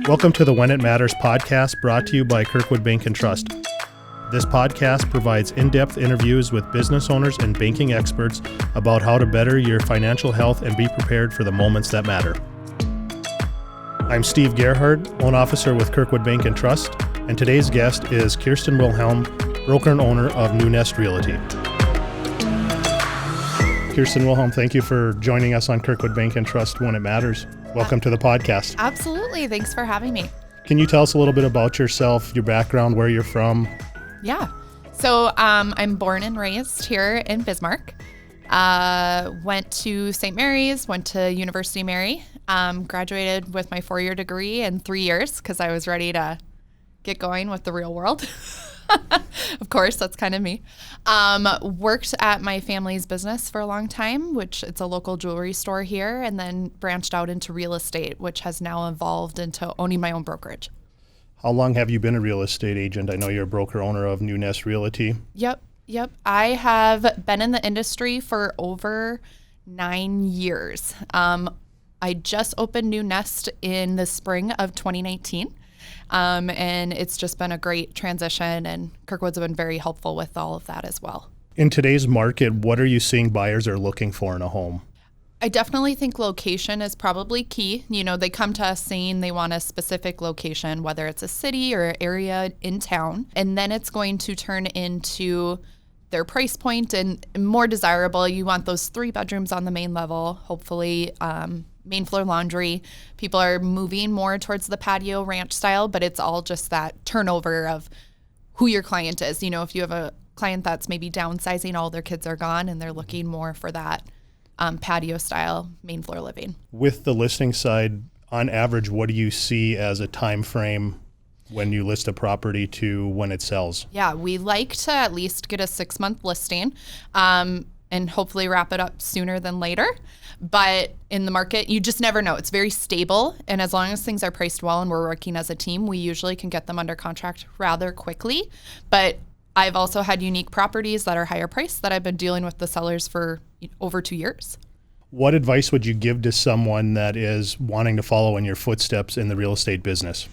Welcome to the When It Matters podcast, brought to you by Kirkwood Bank and Trust. This podcast provides in-depth interviews with business owners and banking experts about how to better your financial health and be prepared for the moments that matter. I'm Steve Gerhardt, loan officer with Kirkwood Bank and Trust, and today's guest is Kirstin Wilhelm, broker and owner of New Nest Realty. Kirstin Wilhelm, thank you for joining us on Kirkwood Bank and Trust When It Matters. Welcome to the podcast. Absolutely. Thanks for having me. Can you tell us a little bit about yourself, your background, where you're from? Yeah. So I'm born and raised here in Bismarck. Went to St. Mary's, went to University Mary, graduated with my 4-year degree in 3 years because I was ready to get going with the real world. Of course, that's kind of me. Worked at my family's business for a long time, which it's a local jewelry store here, and then branched out into real estate, which has now evolved into owning my own brokerage. How long have you been a real estate agent? I know you're a broker owner of New Nest Realty. Yep. I have been in the industry for over 9 years. I just opened New Nest in the spring of 2019. And it's just been a great transition, and Kirkwoods have been very helpful with all of that as well. In today's market, what are you seeing buyers are looking for in a home? I definitely think location is probably key. You know, they come to us saying they want a specific location, whether it's a city or area in town, and then it's going to turn into their price point and more desirable. You want those 3 bedrooms on the main level, hopefully main floor laundry. People are moving more towards the patio ranch style, but it's all just that turnover of who your client is. You know, if you have a client that's maybe downsizing, all their kids are gone, and they're looking more for that patio style main floor living. With the listing side, on average, what do you see as a time frame when you list a property to when it sells? Yeah, we like to at least get a 6-month listing and hopefully wrap it up sooner than later. But in the market, you just never know. It's very stable. And as long as things are priced well and we're working as a team, we usually can get them under contract rather quickly. But I've also had unique properties that are higher priced that I've been dealing with the sellers for over 2 years. What advice would you give to someone that is wanting to follow in your footsteps in the real estate business?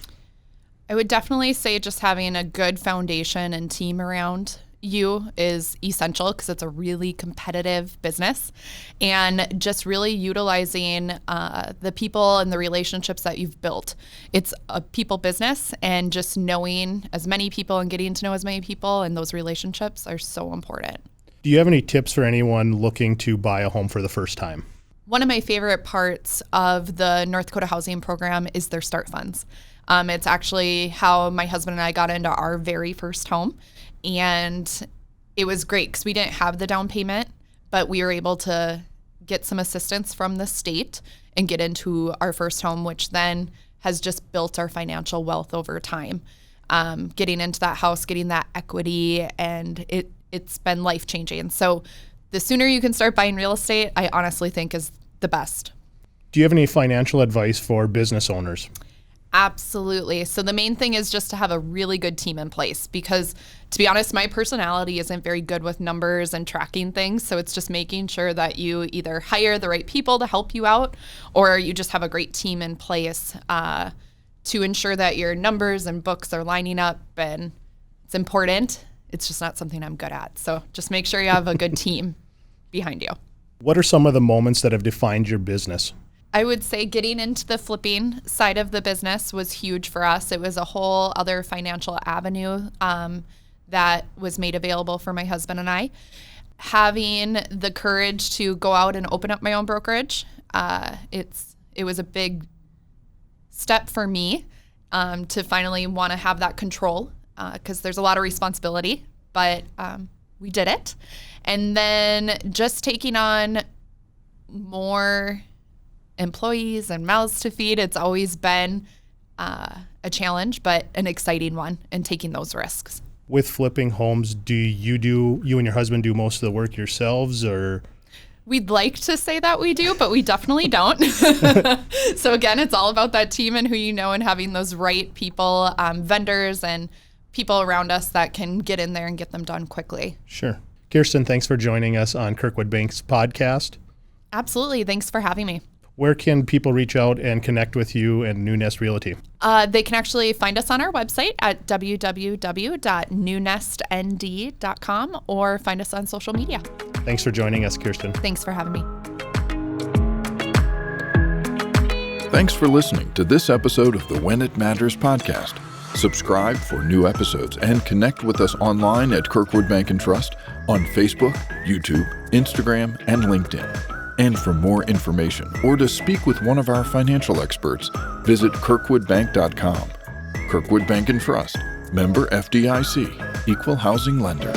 I would definitely say just having a good foundation and team around you is essential because it's a really competitive business, and just really utilizing the people and the relationships that you've built. It's a people business, and just knowing as many people and getting to know as many people, and those relationships are so important. Do you have any tips for anyone looking to buy a home for the first time? One of my favorite parts of the North Dakota Housing Program is their start funds. It's actually how my husband and I got into our very first home. And it was great because we didn't have the down payment, but we were able to get some assistance from the state and get into our first home, which then has just built our financial wealth over time. Getting into that house, getting that equity, and it's been life-changing. So the sooner you can start buying real estate, I honestly think is the best. Do you have any financial advice for business owners? Absolutely. So the main thing is just to have a really good team in place because, to be honest, my personality isn't very good with numbers and tracking things. So it's just making sure that you either hire the right people to help you out or you just have a great team in place to ensure that your numbers and books are lining up. And it's important. It's just not something I'm good at. So just make sure you have a good team behind you. What are some of the moments that have defined your business? I would say getting into the flipping side of the business was huge for us. It was a whole other financial avenue that was made available for my husband and I. Having the courage to go out and open up my own brokerage, it was a big step for me to finally want to have that control because there's a lot of responsibility, but we did it. And then just taking on more employees and mouths to feed. It's always been a challenge, but an exciting one, and taking those risks. With flipping homes, do you and your husband do most of the work yourselves, or? We'd like to say that we do, but we definitely don't. So again, it's all about that team and who you know and having those right people, vendors and people around us that can get in there and get them done quickly. Sure. Kirstin, thanks for joining us on Kirkwood Bank's podcast. Absolutely. Thanks for having me. where can people reach out and connect with you and New Nest Realty? They can actually find us on our website at www.newnestnd.com or find us on social media. Thanks for joining us, Kirstin. Thanks for having me. Thanks for listening to this episode of the When It Matters podcast. Subscribe for new episodes and connect with us online at Kirkwood Bank and Trust on Facebook, YouTube, Instagram, and LinkedIn. And for more information or to speak with one of our financial experts, visit kirkwoodbank.com. Kirkwood Bank and Trust, member FDIC, equal housing lender.